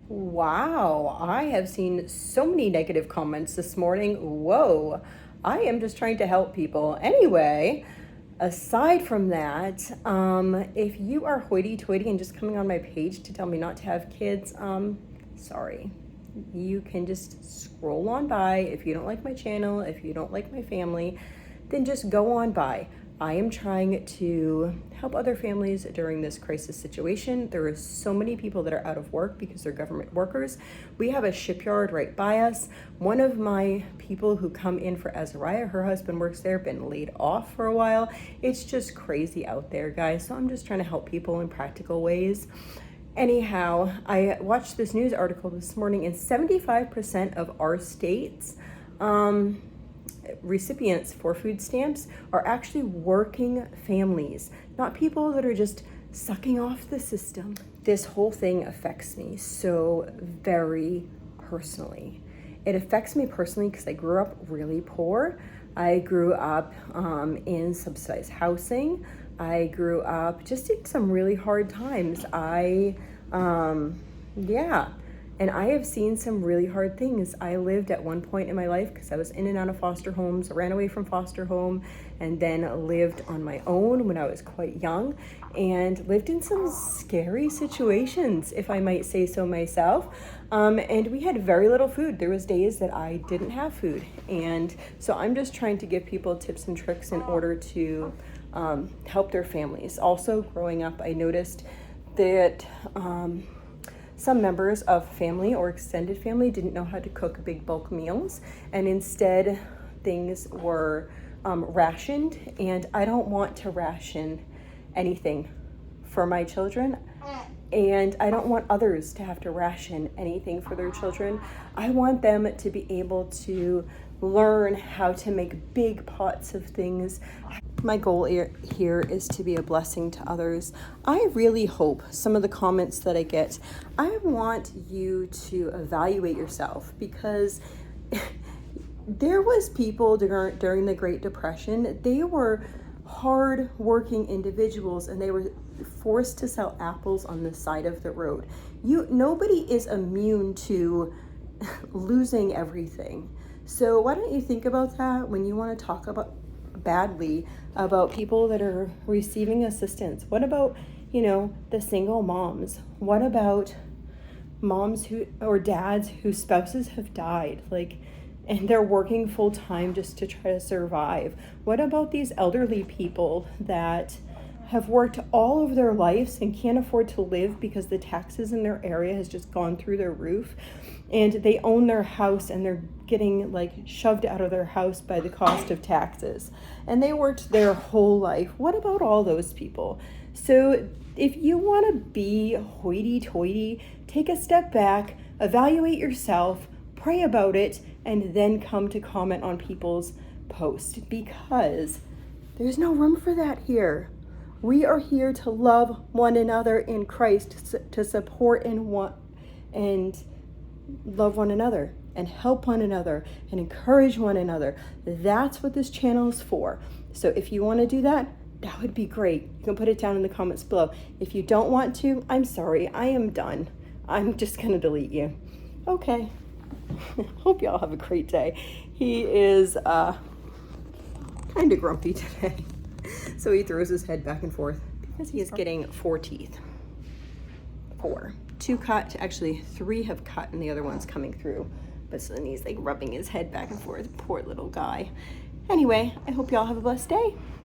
Wow, I have seen so many negative comments this morning. Whoa, I am just trying to help people. Anyway, aside from that, if you are hoity-toity and just coming on my page to tell me not to have kids, sorry. You can just scroll on by. If you don't like my channel, if you don't like my family, then just go on by. I am trying to help other families during this crisis situation. There are so many people that are out of work because they're government workers. We have a shipyard right by us. One of my people who come in for Azariah, her husband works there, been laid off for a while. It's just crazy out there, guys. So I'm just trying to help people in practical ways. Anyhow, I watched this news article this morning, and 75% of our states, recipients for food stamps are actually working families, not people that are just sucking off the system. This whole thing affects me so very personally. It affects me personally because I grew up really poor. I grew up in subsidized housing. I grew up just in some really hard times. And I have seen some really hard things. I lived at one point in my life, because I was in and out of foster homes, ran away from foster home, and then lived on my own when I was quite young, and lived in some scary situations, if I might say so myself. And we had very little food. There was days that I didn't have food. And so I'm just trying to give people tips and tricks in order to help their families. Also, growing up, I noticed that some members of family or extended family didn't know how to cook big bulk meals, and instead things were rationed. And I don't want to ration anything for my children, and I don't want others to have to ration anything for their children. I want them to be able to learn how to make big pots of things. My goal here is to be a blessing to others. I really hope some of the comments that I get, I want you to evaluate yourself, because there was people during the Great Depression. They were hard-working individuals, and they were forced to sell apples on the side of the road. Nobody is immune to losing everything. So why don't you think about that when you want to talk about badly about people that are receiving assistance? What about, the single moms? What about moms or dads whose spouses have died, and they're working full time just to try to survive? What about these elderly people that have worked all of their lives and can't afford to live because the taxes in their area has just gone through their roof, and they own their house and they're getting shoved out of their house by the cost of taxes, and they worked their whole life? What about all those people? So if you want to be hoity-toity, take a step back, evaluate yourself, pray about it, and then come to comment on people's posts, because there's no room for that here. We are here to love one another in Christ, to support and love one another and help one another and encourage one another. That's what this channel is for. So if you want to do that, that would be great. You can put it down in the comments below. If you don't want to, I'm sorry, I am done. I'm just going to delete you. Okay. Hope y'all have a great day. He is kind of grumpy today. So he throws his head back and forth because he is getting 4 teeth. 4. 2 cut, actually 3 have cut, and the other one's coming through. But so then he's rubbing his head back and forth. Poor little guy. Anyway, I hope y'all have a blessed day.